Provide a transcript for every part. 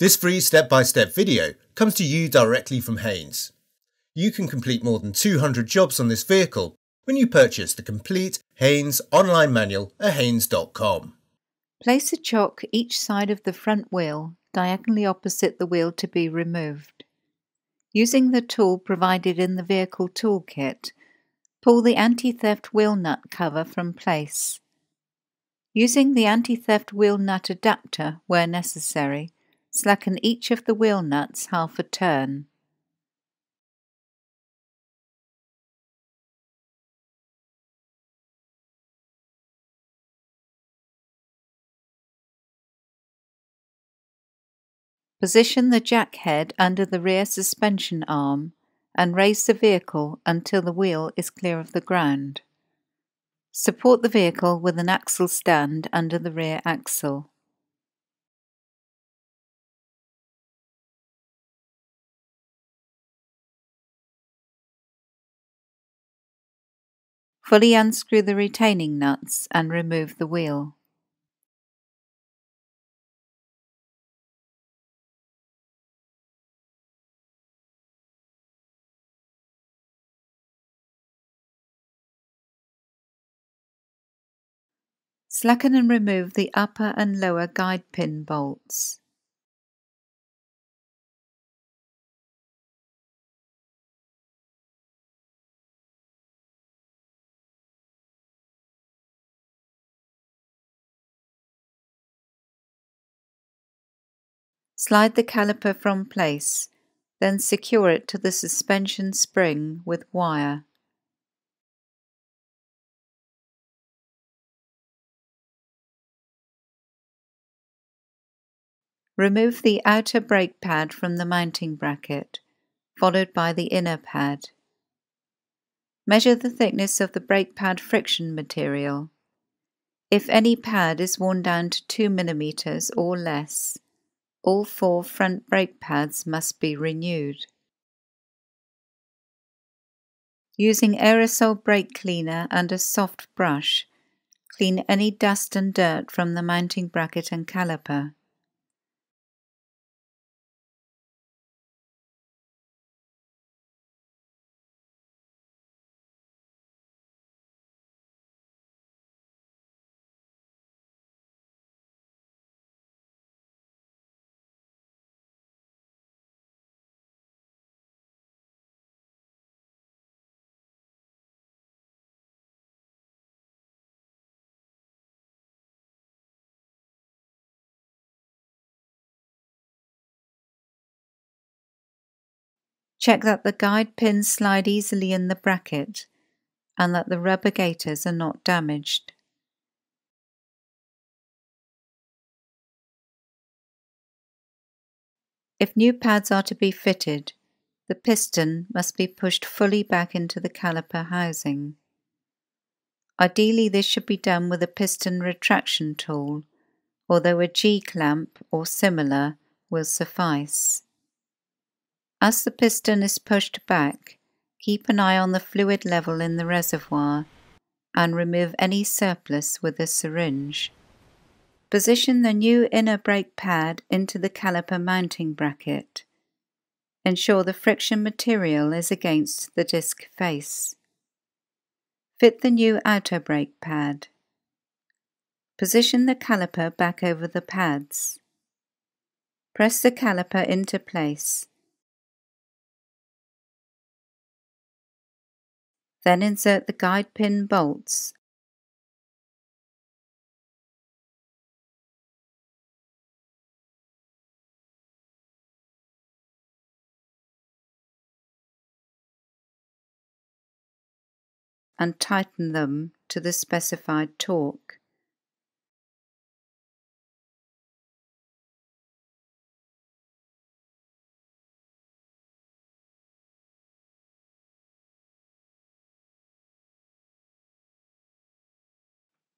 This free step-by-step video comes to you directly from Haynes. You can complete more than 200 jobs on this vehicle when you purchase the complete Haynes online manual at haynes.com. Place a chock each side of the front wheel, diagonally opposite the wheel to be removed. Using the tool provided in the vehicle toolkit, pull the anti-theft wheel nut cover from place. Using the anti-theft wheel nut adapter where necessary, slacken each of the wheel nuts half a turn. Position the jack head under the rear suspension arm and raise the vehicle until the wheel is clear of the ground. Support the vehicle with an axle stand under the rear axle. Fully unscrew the retaining nuts and remove the wheel. Slacken and remove the upper and lower guide pin bolts. Slide the caliper from place, then secure it to the suspension spring with wire. Remove the outer brake pad from the mounting bracket, followed by the inner pad. Measure the thickness of the brake pad friction material. If any pad is worn down to 2 mm or less, all 4 front brake pads must be renewed. Using aerosol brake cleaner and a soft brush, clean any dust and dirt from the mounting bracket and caliper. Check that the guide pins slide easily in the bracket and that the rubber gaiters are not damaged. If new pads are to be fitted, the piston must be pushed fully back into the caliper housing. Ideally, this should be done with a piston retraction tool, although a G-clamp or similar will suffice. As the piston is pushed back, keep an eye on the fluid level in the reservoir and remove any surplus with a syringe. Position the new inner brake pad into the caliper mounting bracket. Ensure the friction material is against the disc face. Fit the new outer brake pad. Position the caliper back over the pads. Press the caliper into place. Then insert the guide pin bolts and tighten them to the specified torque.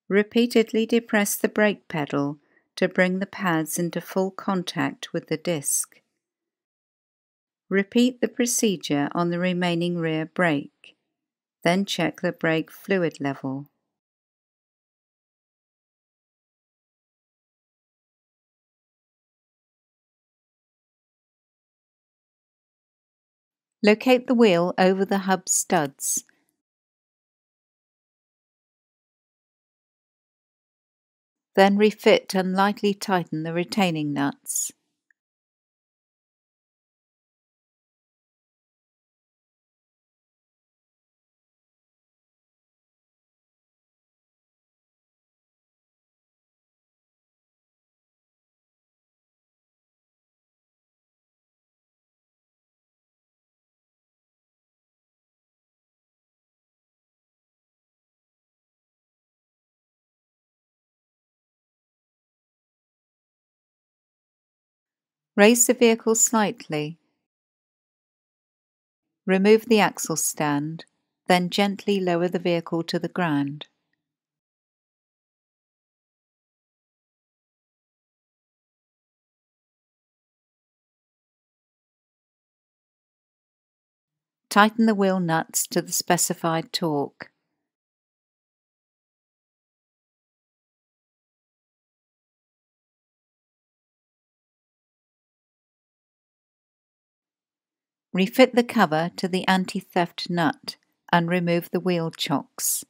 Repeatedly depress the brake pedal to bring the pads into full contact with the disc. Repeat the procedure on the remaining rear brake, then check the brake fluid level. Locate the wheel over the hub studs. Then refit and lightly tighten the retaining nuts. Raise the vehicle slightly. Remove the axle stand, then gently lower the vehicle to the ground. Tighten the wheel nuts to the specified torque. Refit the cover to the anti-theft nut and remove the wheel chocks.